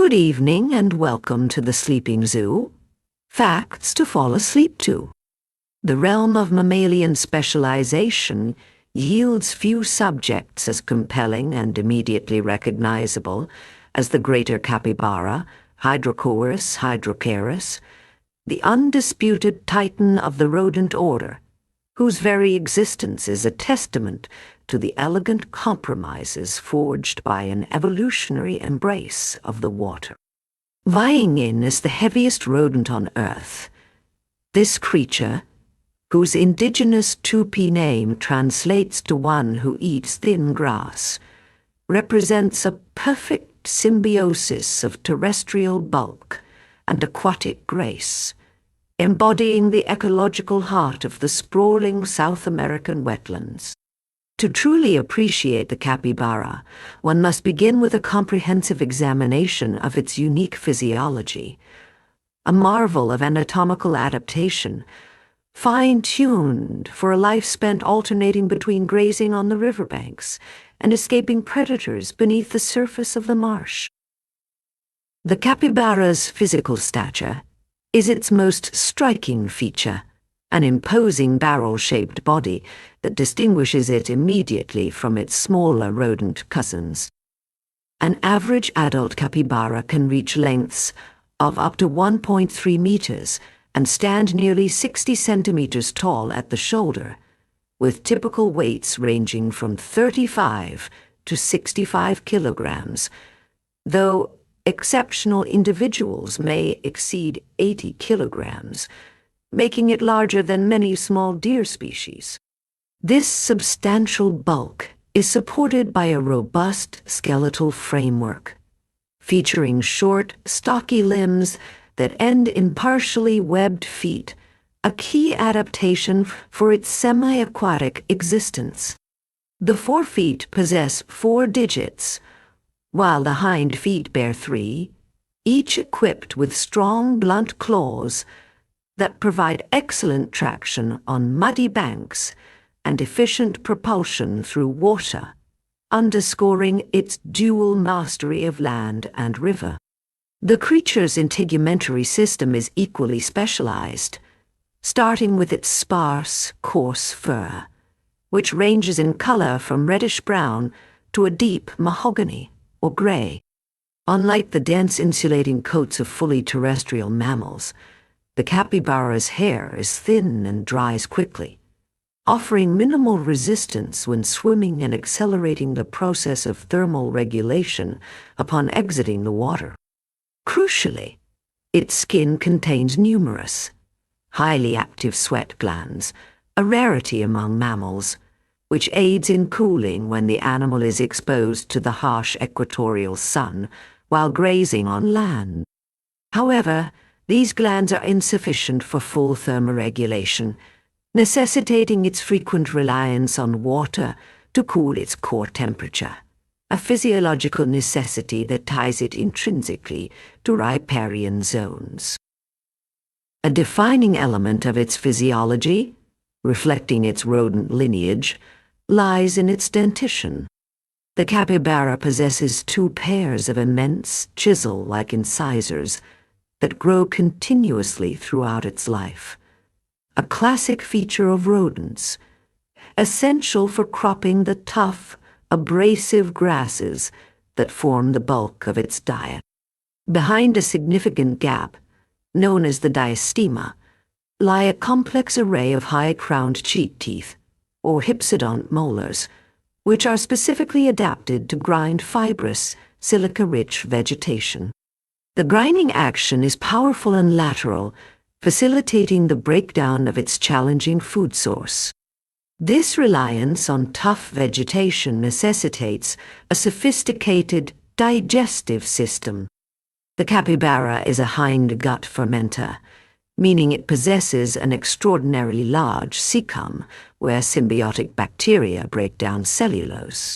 Good evening and welcome to the Sleeping Zoo. Facts to fall asleep to. The realm of mammalian specialization yields few subjects as compelling and immediately recognizable as the greater capybara, Hydrochoerus, hydrochaeris, the undisputed titan of the rodent order, whose very existence is a testament to the elegant compromises forged by an evolutionary embrace of the water. Vying in as the heaviest rodent on Earth, this creature, whose indigenous Tupi name translates to one who eats thin grass, represents a perfect symbiosis of terrestrial bulk and aquatic grace, embodying the ecological heart of the sprawling South American wetlands. To truly appreciate the capybara, one must begin with a comprehensive examination of its unique physiology, a marvel of anatomical adaptation, fine-tuned for a life spent alternating between grazing on the riverbanks and escaping predators beneath the surface of the marsh. The capybara's physical stature is its most striking feature, an imposing barrel-shaped body that distinguishes it immediately from its smaller rodent cousins. An average adult capybara can reach lengths of up to 1.3 meters and stand nearly 60 centimeters tall at the shoulder, with typical weights ranging from 35 to 65 kilograms, though exceptional individuals may exceed 80 kilograms, making it larger than many small deer species. This substantial bulk is supported by a robust skeletal framework, featuring short, stocky limbs that end in partially webbed feet, a key adaptation for its semi-aquatic existence. The forefeet possess 4 digits, while the hind feet bear 3, each equipped with strong, blunt claws that provide excellent traction on muddy banks and efficient propulsion through water, underscoring its dual mastery of land and river. The creature's integumentary system is equally specialized, starting with its sparse, coarse fur, which ranges in color from reddish-brown to a deep mahogany or gray. Unlike the dense insulating coats of fully terrestrial mammals, the capybara's hair is thin and dries quickly, offering minimal resistance when swimming and accelerating the process of thermal regulation upon exiting the water. Crucially, its skin contains numerous, highly active sweat glands, a rarity among mammals, which aids in cooling when the animal is exposed to the harsh equatorial sun while grazing on land. However, these glands are insufficient for full thermoregulation, necessitating its frequent reliance on water to cool its core temperature, a physiological necessity that ties it intrinsically to riparian zones. A defining element of its physiology, reflecting its rodent lineage, lies in its dentition. The capybara possesses 2 pairs of immense, chisel-like incisors that grow continuously throughout its life, a classic feature of rodents, essential for cropping the tough, abrasive grasses that form the bulk of its diet. Behind a significant gap, known as the diastema, lie a complex array of high-crowned cheek teeth, or hypsodont molars, which are specifically adapted to grind fibrous, silica-rich vegetation. The grinding action is powerful and lateral, facilitating the breakdown of its challenging food source. This reliance on tough vegetation necessitates a sophisticated digestive system. The capybara is a hind gut fermenter, meaning it possesses an extraordinarily large cecum where symbiotic bacteria break down cellulose.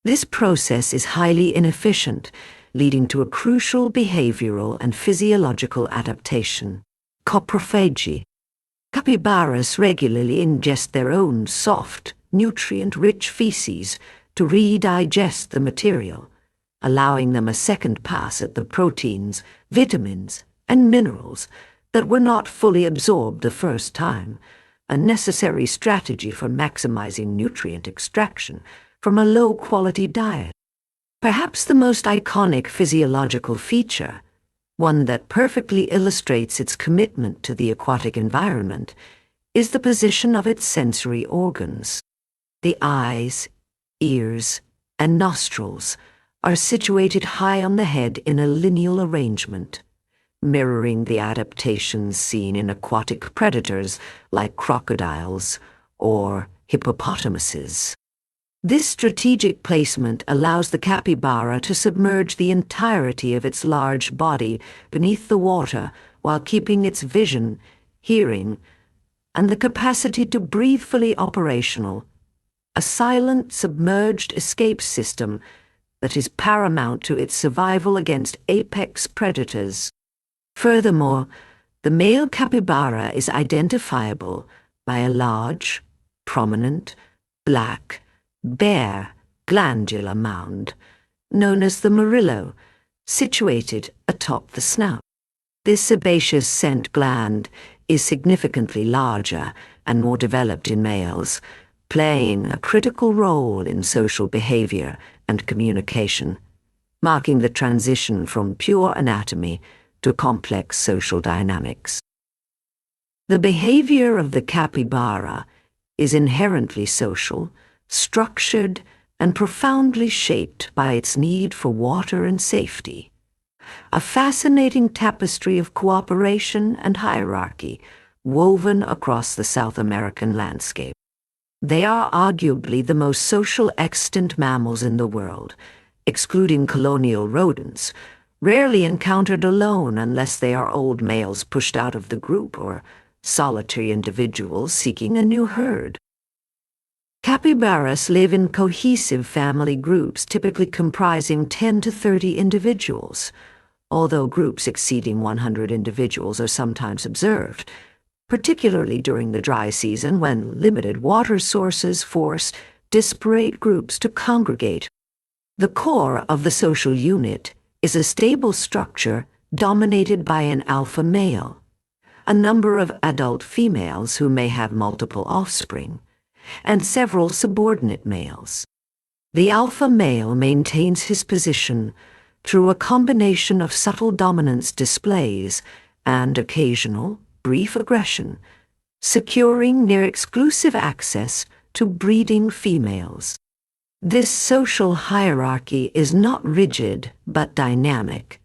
This process is highly inefficient, leading to a crucial behavioral and physiological adaptation: coprophagy. Capybaras regularly ingest their own soft, nutrient-rich feces to redigest the material, allowing them a second pass at the proteins, vitamins, and minerals that were not fully absorbed the first time, a necessary strategy for maximizing nutrient extraction from a low-quality diet. Perhaps the most iconic physiological feature, one that perfectly illustrates its commitment to the aquatic environment, is the position of its sensory organs. The eyes, ears, and nostrils are situated high on the head in a lineal arrangement, mirroring the adaptations seen in aquatic predators like crocodiles or hippopotamuses. This strategic placement allows the capybara to submerge the entirety of its large body beneath the water while keeping its vision, hearing, and the capacity to breathe fully operational, a silent, submerged escape system that is paramount to its survival against apex predators. Furthermore, the male capybara is identifiable by a large, prominent, black, bare, glandular mound, known as the murillo, situated atop the snout. This sebaceous scent gland is significantly larger and more developed in males, playing a critical role in social behavior and communication, marking the transition from pure anatomy to complex social dynamics. The behavior of the capybara is inherently social, structured, and profoundly shaped by its need for water and safety. A fascinating tapestry of cooperation and hierarchy woven across the South American landscape. They are arguably the most social extant mammals in the world, excluding colonial rodents, rarely encountered alone unless they are old males pushed out of the group or solitary individuals seeking a new herd. Capybaras live in cohesive family groups typically comprising 10 to 30 individuals, although groups exceeding 100 individuals are sometimes observed, particularly during the dry season when limited water sources force disparate groups to congregate. The core of the social unit is a stable structure dominated by an alpha male, a number of adult females who may have multiple offspring, and several subordinate males. The alpha male maintains his position through a combination of subtle dominance displays and occasional, brief aggression, securing near-exclusive access to breeding females. This social hierarchy is not rigid but dynamic,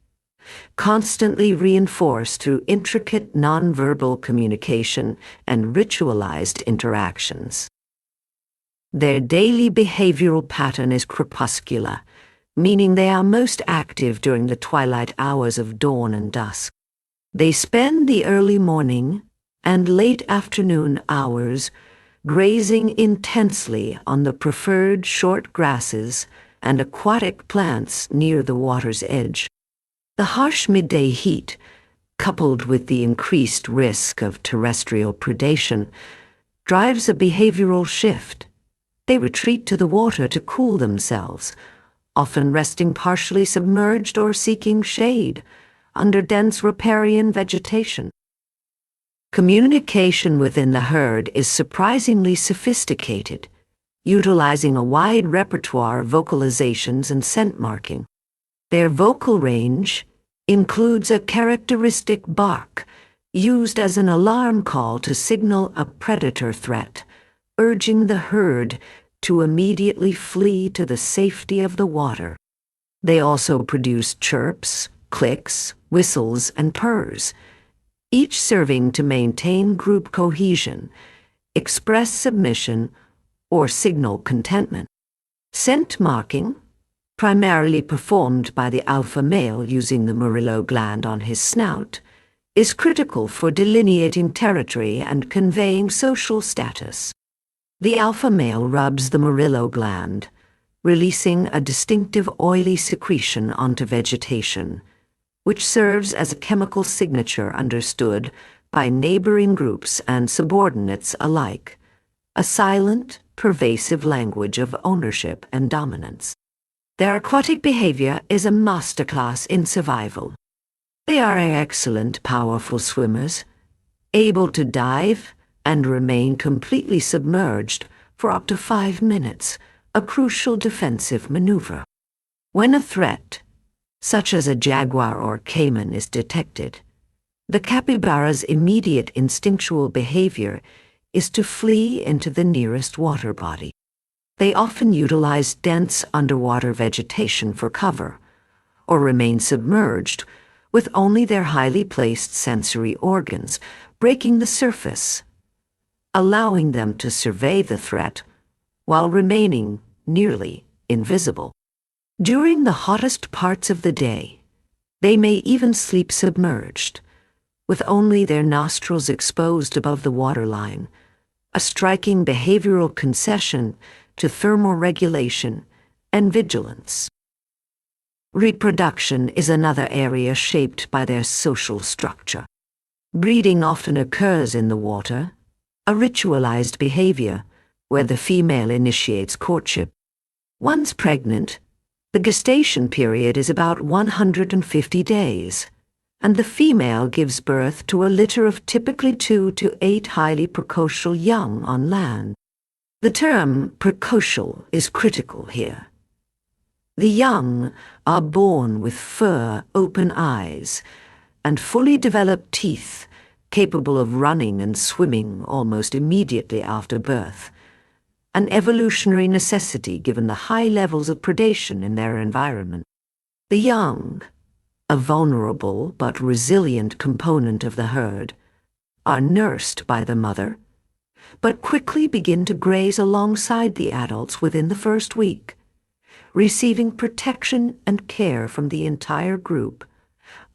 constantly reinforced through intricate nonverbal communication and ritualized interactions. Their daily behavioral pattern is crepuscular, meaning they are most active during the twilight hours of dawn and dusk. They spend the early morning and late afternoon hours grazing intensely on the preferred short grasses and aquatic plants near the water's edge. The harsh midday heat, coupled with the increased risk of terrestrial predation, drives a behavioral shift. They retreat to the water to cool themselves, often resting partially submerged or seeking shade under dense riparian vegetation. Communication within the herd is surprisingly sophisticated, utilizing a wide repertoire of vocalizations and scent marking. Their vocal range includes a characteristic bark used as an alarm call to signal a predator threat, urging the herd to immediately flee to the safety of the water. They also produce chirps, clicks, whistles, and purrs, each serving to maintain group cohesion, express submission, or signal contentment. Scent marking, primarily performed by the alpha male using the murillo gland on his snout, is critical for delineating territory and conveying social status. The alpha male rubs the murillo gland, releasing a distinctive oily secretion onto vegetation, which serves as a chemical signature understood by neighboring groups and subordinates alike, a silent, pervasive language of ownership and dominance. Their aquatic behavior is a masterclass in survival. They are excellent, powerful swimmers, able to dive and remain completely submerged for up to 5 minutes, a crucial defensive maneuver. When a threat, such as a jaguar or caiman, is detected, the capybara's immediate instinctual behavior is to flee into the nearest water body. They often utilize dense underwater vegetation for cover, or remain submerged with only their highly placed sensory organs breaking the surface, allowing them to survey the threat while remaining nearly invisible. During the hottest parts of the day, they may even sleep submerged, with only their nostrils exposed above the waterline, a striking behavioral concession to thermoregulation and vigilance. Reproduction is another area shaped by their social structure. Breeding often occurs in the water, a ritualized behavior where the female initiates courtship. Once pregnant, the gestation period is about 150 days, and the female gives birth to a litter of typically 2 to 8 highly precocial young on land. The term precocial is critical here. The young are born with fur, open eyes, and fully developed teeth, capable of running and swimming almost immediately after birth, an evolutionary necessity given the high levels of predation in their environment. The young, a vulnerable but resilient component of the herd, are nursed by the mother, but quickly begin to graze alongside the adults within the first week, receiving protection and care from the entire group,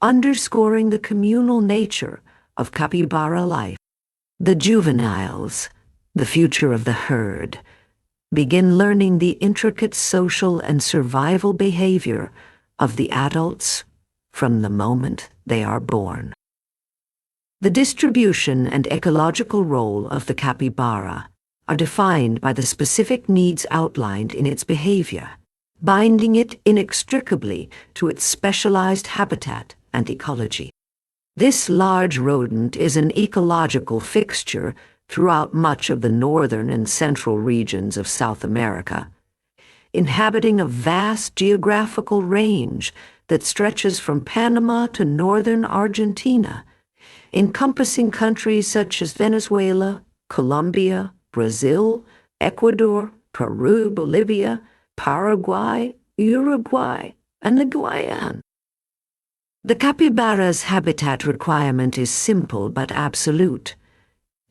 underscoring the communal nature of capybara life. The juveniles, the future of the herd, begin learning the intricate social and survival behavior of the adults from the moment they are born. The distribution and ecological role of the capybara are defined by the specific needs outlined in its behavior, binding it inextricably to its specialized habitat and ecology. This large rodent is an ecological fixture throughout much of the northern and central regions of South America, inhabiting a vast geographical range that stretches from Panama to northern Argentina, encompassing countries such as Venezuela, Colombia, Brazil, Ecuador, Peru, Bolivia, Paraguay, Uruguay, and the Guyana. The capybara's habitat requirement is simple but absolute.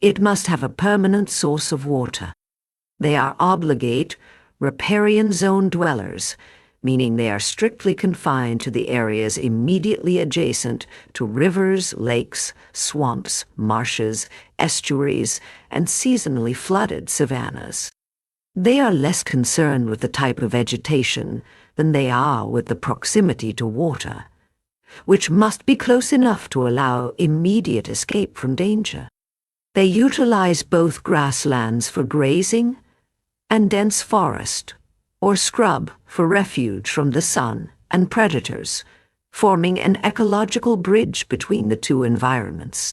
It must have a permanent source of water. They are obligate, riparian zone dwellers, meaning they are strictly confined to the areas immediately adjacent to rivers, lakes, swamps, marshes, estuaries, and seasonally flooded savannas. They are less concerned with the type of vegetation than they are with the proximity to water, which must be close enough to allow immediate escape from danger. They utilize both grasslands for grazing and dense forest or scrub for refuge from the sun and predators, forming an ecological bridge between the two environments.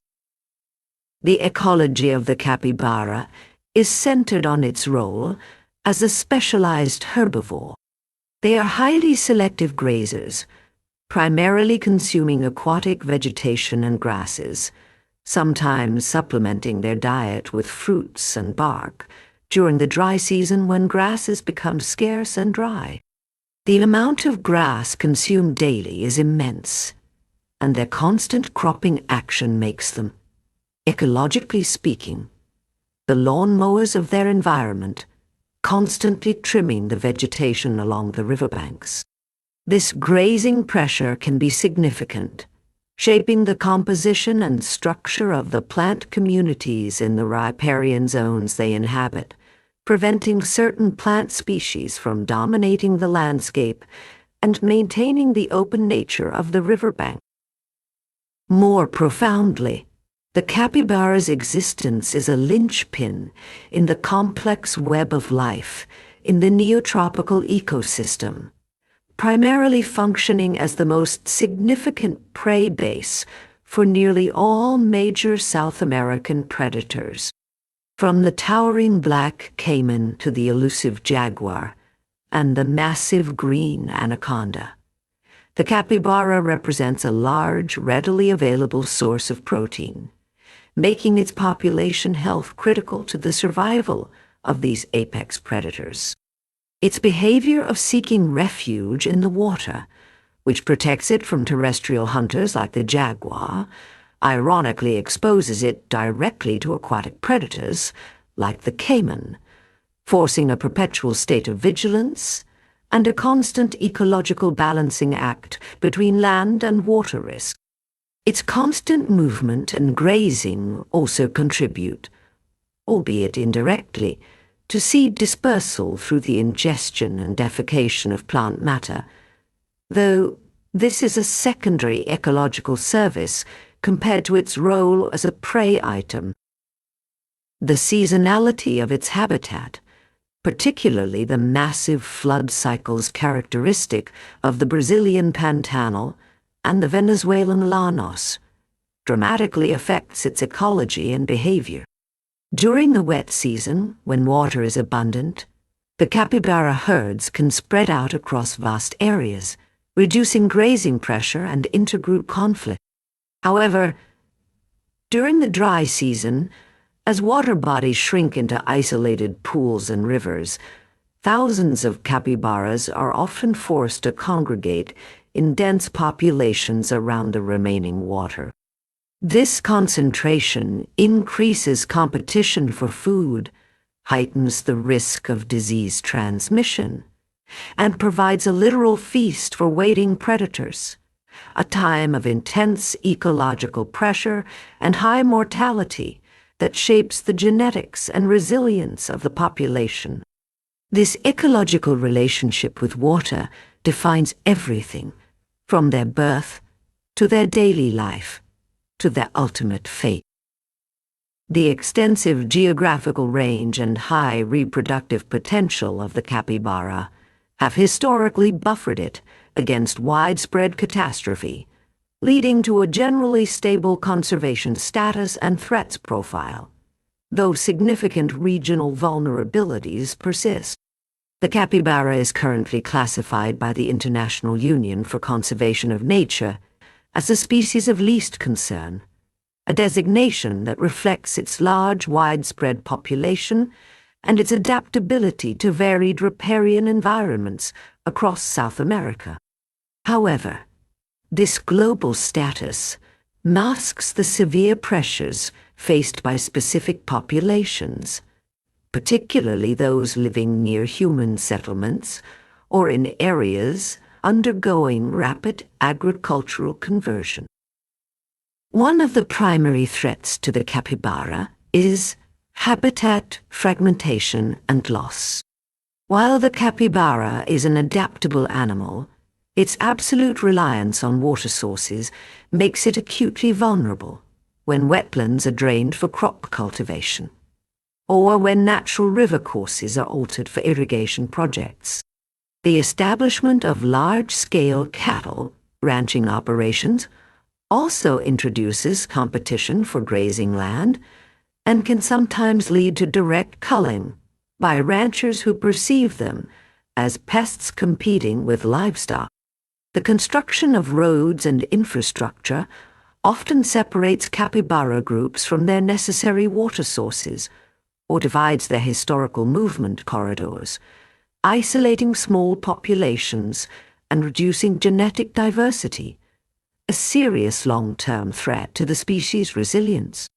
The ecology of the capybara is centered on its role as a specialized herbivore. They are highly selective grazers, primarily consuming aquatic vegetation and grasses, sometimes supplementing their diet with fruits and bark during the dry season when grasses become scarce and dry. The amount of grass consumed daily is immense, and their constant cropping action makes them, ecologically speaking, the lawnmowers of their environment, constantly trimming the vegetation along the riverbanks. This grazing pressure can be significant, shaping the composition and structure of the plant communities in the riparian zones they inhabit, preventing certain plant species from dominating the landscape and maintaining the open nature of the riverbank. More profoundly, the capybara's existence is a linchpin in the complex web of life in the neotropical ecosystem, primarily functioning as the most significant prey base for nearly all major South American predators, from the towering black caiman to the elusive jaguar and the massive green anaconda. The capybara represents a large, readily available source of protein, making its population health critical to the survival of these apex predators. Its behavior of seeking refuge in the water, which protects it from terrestrial hunters like the jaguar, ironically exposes it directly to aquatic predators like the caiman, forcing a perpetual state of vigilance and a constant ecological balancing act between land and water risk. Its constant movement and grazing also contribute, albeit indirectly, to seed dispersal through the ingestion and defecation of plant matter, though this is a secondary ecological service compared to its role as a prey item. The seasonality of its habitat, particularly the massive flood cycles characteristic of the Brazilian Pantanal and the Venezuelan Llanos, dramatically affects its ecology and behavior. During the wet season, when water is abundant, the capybara herds can spread out across vast areas, reducing grazing pressure and intergroup conflict. However, during the dry season, as water bodies shrink into isolated pools and rivers, thousands of capybaras are often forced to congregate in dense populations around the remaining water. This concentration increases competition for food, heightens the risk of disease transmission, and provides a literal feast for waiting predators, a time of intense ecological pressure and high mortality that shapes the genetics and resilience of the population. This ecological relationship with water defines everything, from their birth to their daily life, to their ultimate fate. The extensive geographical range and high reproductive potential of the capybara have historically buffered it against widespread catastrophe, leading to a generally stable conservation status and threats profile, though significant regional vulnerabilities persist. The capybara is currently classified by the International Union for Conservation of Nature as a species of least concern, a designation that reflects its large, widespread population and its adaptability to varied riparian environments across South America. However, this global status masks the severe pressures faced by specific populations, particularly those living near human settlements or in areas undergoing rapid agricultural conversion. One of the primary threats to the capybara is habitat fragmentation and loss. While the capybara is an adaptable animal, its absolute reliance on water sources makes it acutely vulnerable when wetlands are drained for crop cultivation, or when natural river courses are altered for irrigation projects. The establishment of large-scale cattle ranching operations also introduces competition for grazing land and can sometimes lead to direct culling by ranchers who perceive them as pests competing with livestock. The construction of roads and infrastructure often separates capybara groups from their necessary water sources or divides their historical movement corridors, isolating small populations and reducing genetic diversity, a serious long-term threat to the species' resilience.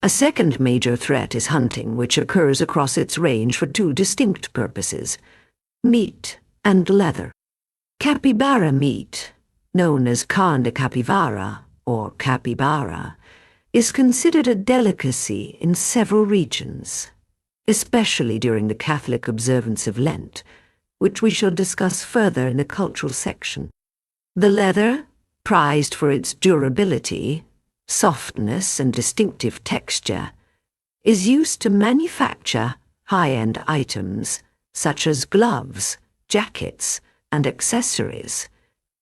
A second major threat is hunting, which occurs across its range for two distinct purposes: meat and leather. Capybara meat, known as carne de capivara or capybara, is considered a delicacy in several regions, especially during the Catholic observance of Lent, which we shall discuss further in the cultural section. The leather, prized for its durability, softness, and distinctive texture, is used to manufacture high-end items such as gloves, jackets, and accessories,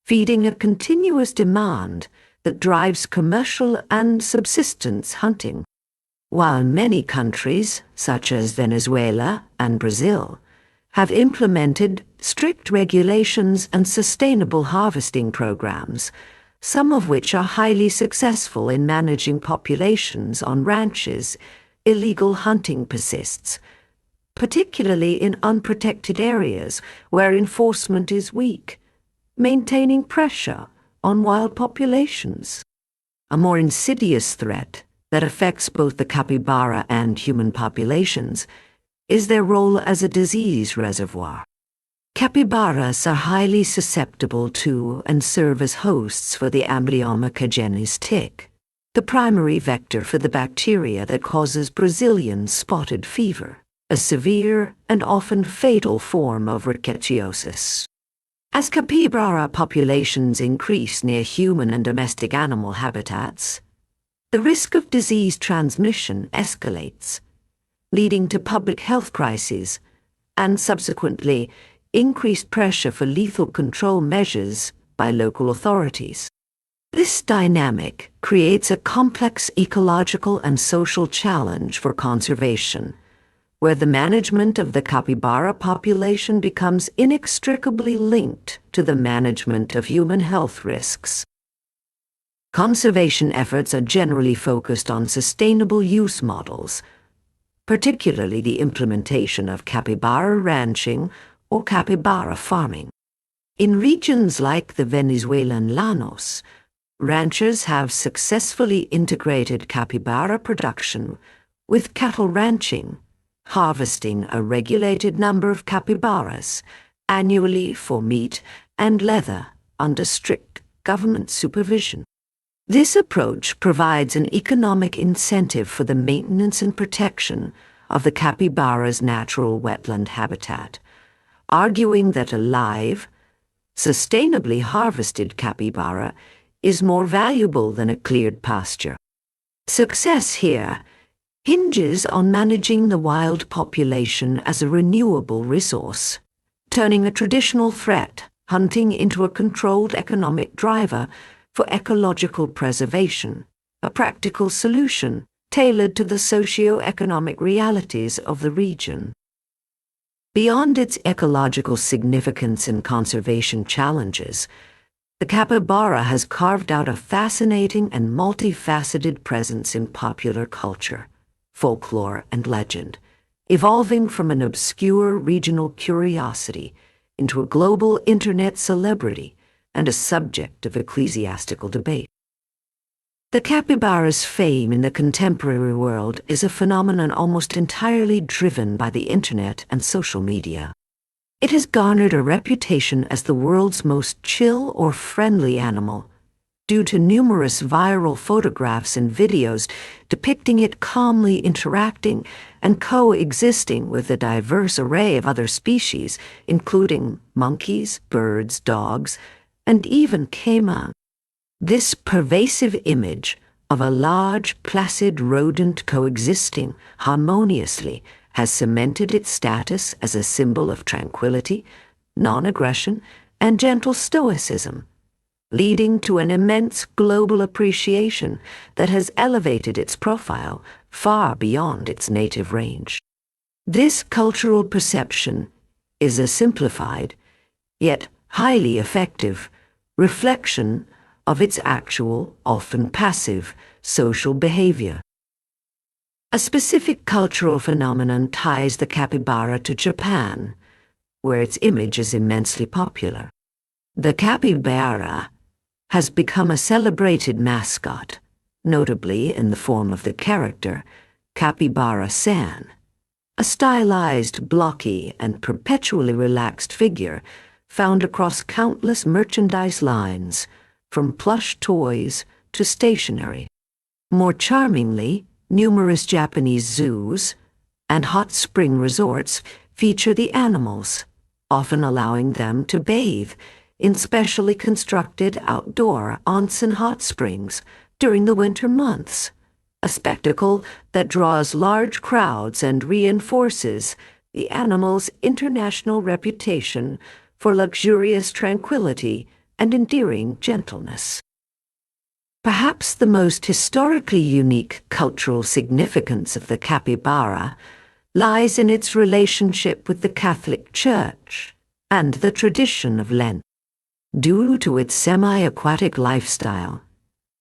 feeding a continuous demand that drives commercial and subsistence hunting. While many countries, such as Venezuela and Brazil, have implemented strict regulations and sustainable harvesting programs, some of which are highly successful in managing populations on ranches, illegal hunting persists, particularly in unprotected areas where enforcement is weak, maintaining pressure on wild populations. A more insidious threat that affects both the capybara and human populations is their role as a disease reservoir. Capybaras are highly susceptible to and serve as hosts for the Amblyomyxa cagenis tick, the primary vector for the bacteria that causes Brazilian spotted fever, a severe and often fatal form of rickettsiosis. As capybara populations increase near human and domestic animal habitats, the risk of disease transmission escalates, leading to public health crises and subsequently increased pressure for lethal control measures by local authorities. This dynamic creates a complex ecological and social challenge for conservation, where the management of the capybara population becomes inextricably linked to the management of human health risks. Conservation efforts are generally focused on sustainable use models, particularly the implementation of capybara ranching or capybara farming. In regions like the Venezuelan llanos, ranchers have successfully integrated capybara production with cattle ranching, harvesting a regulated number of capybaras annually for meat and leather under strict government supervision. This approach provides an economic incentive for the maintenance and protection of the capybara's natural wetland habitat, arguing that a live, sustainably harvested capybara is more valuable than a cleared pasture. Success here hinges on managing the wild population as a renewable resource, turning a traditional threat, hunting, into a controlled economic driver for ecological preservation, a practical solution tailored to the socio-economic realities of the region. Beyond its ecological significance and conservation challenges, the capybara has carved out a fascinating and multifaceted presence in popular culture, folklore, and legend, evolving from an obscure regional curiosity into a global internet celebrity and a subject of ecclesiastical debate. The capybara's fame in the contemporary world is a phenomenon almost entirely driven by the internet and social media. It has garnered a reputation as the world's most chill or friendly animal, due to numerous viral photographs and videos depicting it calmly interacting and coexisting with a diverse array of other species, including monkeys, birds, dogs, and even caiman. This pervasive image of a large, placid rodent coexisting harmoniously has cemented its status as a symbol of tranquility, non-aggression, and gentle stoicism, leading to an immense global appreciation that has elevated its profile far beyond its native range. This cultural perception is a simplified, yet highly effective, reflection of its actual, often passive, social behavior. A specific cultural phenomenon ties the capybara to Japan, where its image is immensely popular. The capybara has become a celebrated mascot, notably in the form of the character Capybara-san, a stylized, blocky, and perpetually relaxed figure found across countless merchandise lines, from plush toys to stationery. More charmingly, numerous Japanese zoos and hot spring resorts feature the animals, often allowing them to bathe in specially constructed outdoor onsen hot springs during the winter months, a spectacle that draws large crowds and reinforces the animal's international reputation for luxurious tranquility and endearing gentleness. Perhaps the most historically unique cultural significance of the capybara lies in its relationship with the Catholic Church and the tradition of Lent. Due to its semi-aquatic lifestyle,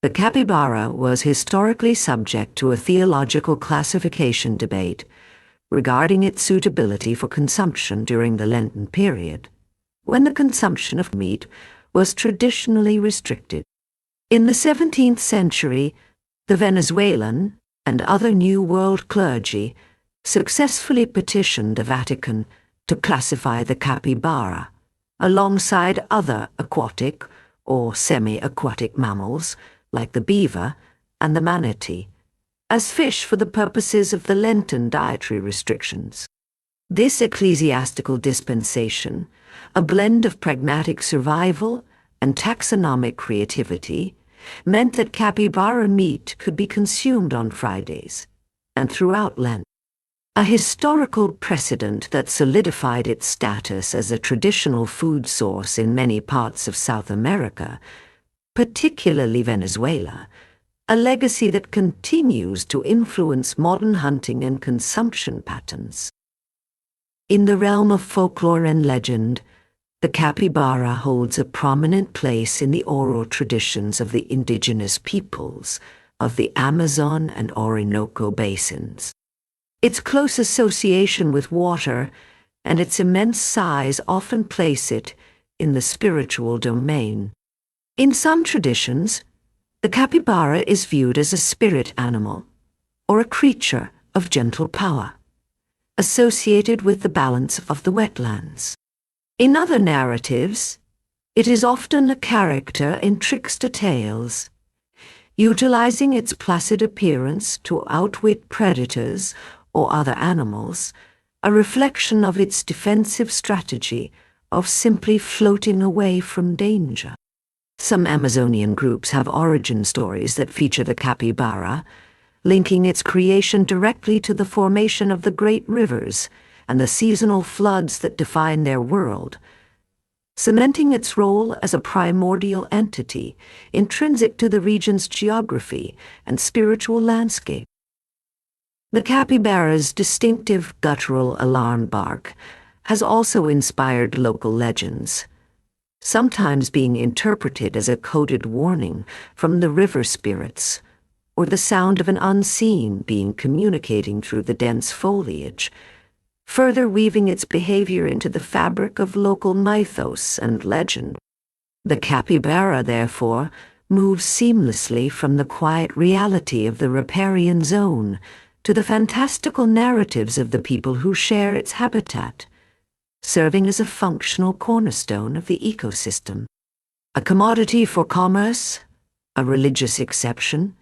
the capybara was historically subject to a theological classification debate regarding its suitability for consumption during the Lenten period, when the consumption of meat was traditionally restricted. In the 17th century, the Venezuelan and other New World clergy successfully petitioned the Vatican to classify the capybara, alongside other aquatic or semi-aquatic mammals like the beaver and the manatee, as fish for the purposes of the Lenten dietary restrictions. This ecclesiastical dispensation, a blend of pragmatic survival and taxonomic creativity, meant that capybara meat could be consumed on Fridays and throughout Lent, a historical precedent that solidified its status as a traditional food source in many parts of South America, particularly Venezuela, a legacy that continues to influence modern hunting and consumption patterns. In the realm of folklore and legend, the capybara holds a prominent place in the oral traditions of the indigenous peoples of the Amazon and Orinoco basins. Its close association with water and its immense size often place it in the spiritual domain. In some traditions, the capybara is viewed as a spirit animal or a creature of gentle power, associated with the balance of the wetlands. In other narratives, it is often a character in trickster tales, utilizing its placid appearance to outwit predators or other animals, a reflection of its defensive strategy of simply floating away from danger. Some Amazonian groups have origin stories that feature the capybara, linking its creation directly to the formation of the great rivers and the seasonal floods that define their world, cementing its role as a primordial entity intrinsic to the region's geography and spiritual landscape. The capybara's distinctive guttural alarm bark has also inspired local legends, sometimes being interpreted as a coded warning from the river spirits, or the sound of an unseen being communicating through the dense foliage, further weaving its behavior into the fabric of local mythos and legend. The capybara, therefore, moves seamlessly from the quiet reality of the riparian zone to the fantastical narratives of the people who share its habitat, serving as a functional cornerstone of the ecosystem. A commodity for commerce, a religious exception,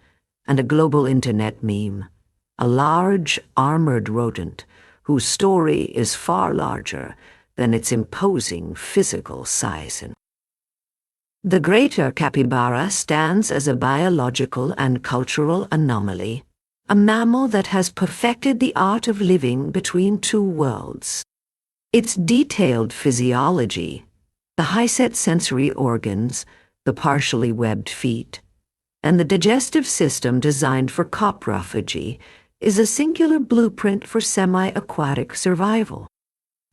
and a global internet meme, a large, armored rodent whose story is far larger than its imposing physical size. The greater capybara stands as a biological and cultural anomaly, a mammal that has perfected the art of living between two worlds. Its detailed physiology, the high-set sensory organs, the partially webbed feet, and the digestive system designed for coprophagy is a singular blueprint for semi-aquatic survival.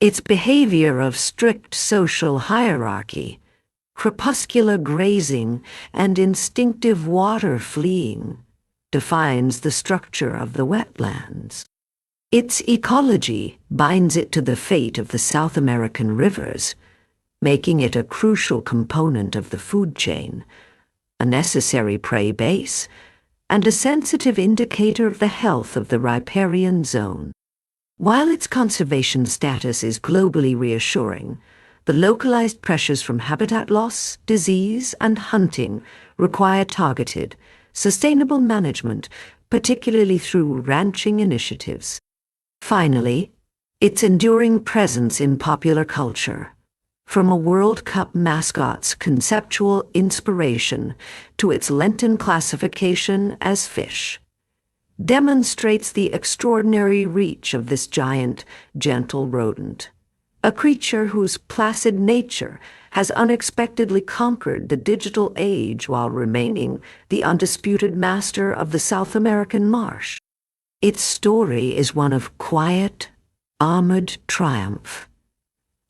Its behavior of strict social hierarchy, crepuscular grazing, and instinctive water fleeing defines the structure of the wetlands. Its ecology binds it to the fate of the South American rivers, making it a crucial component of the food chain, a necessary prey base, and a sensitive indicator of the health of the riparian zone. While its conservation status is globally reassuring, the localized pressures from habitat loss, disease, and hunting require targeted, sustainable management, particularly through ranching initiatives. Finally, its enduring presence in popular culture, from a World Cup mascot's conceptual inspiration to its Lenten classification as fish, demonstrates the extraordinary reach of this giant, gentle rodent, A creature whose placid nature has unexpectedly conquered the digital age while remaining the undisputed master of the South American marsh. Its story is one of quiet, armored triumph,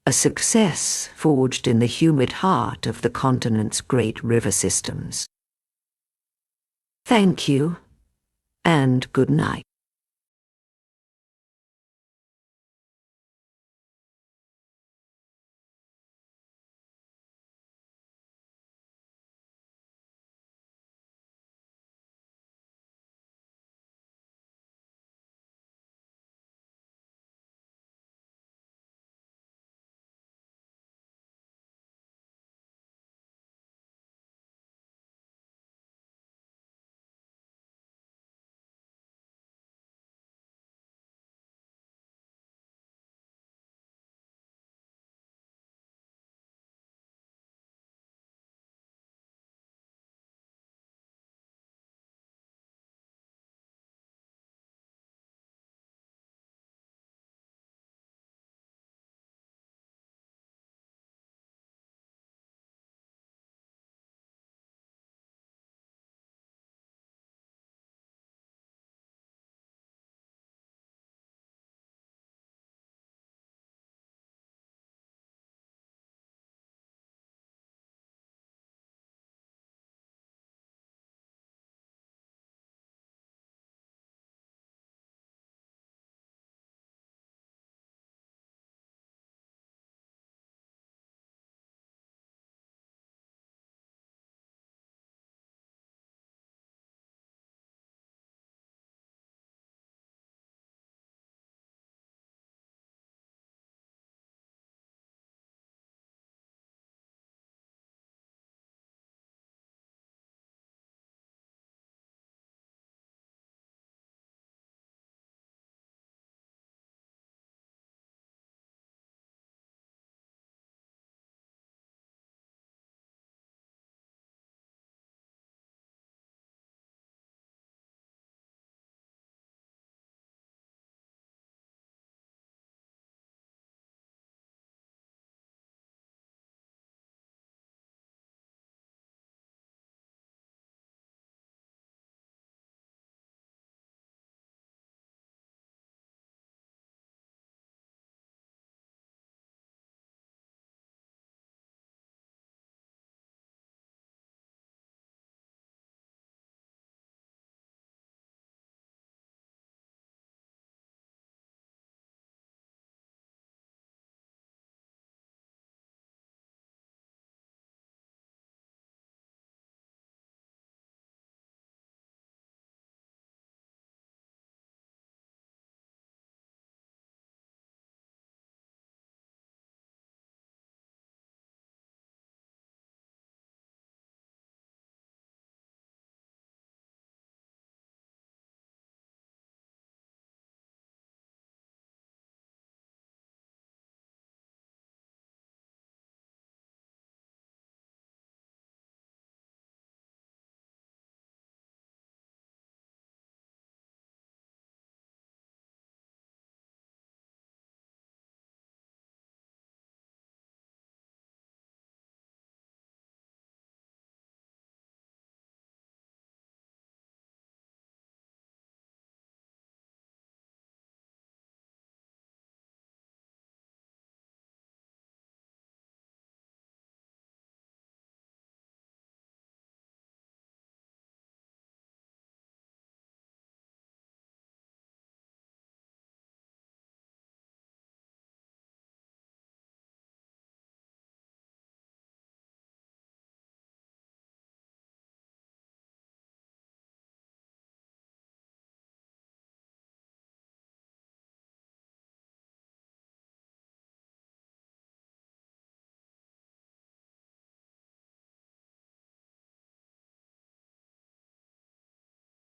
a success forged in the humid heart of the continent's great river systems. Thank you, and good night.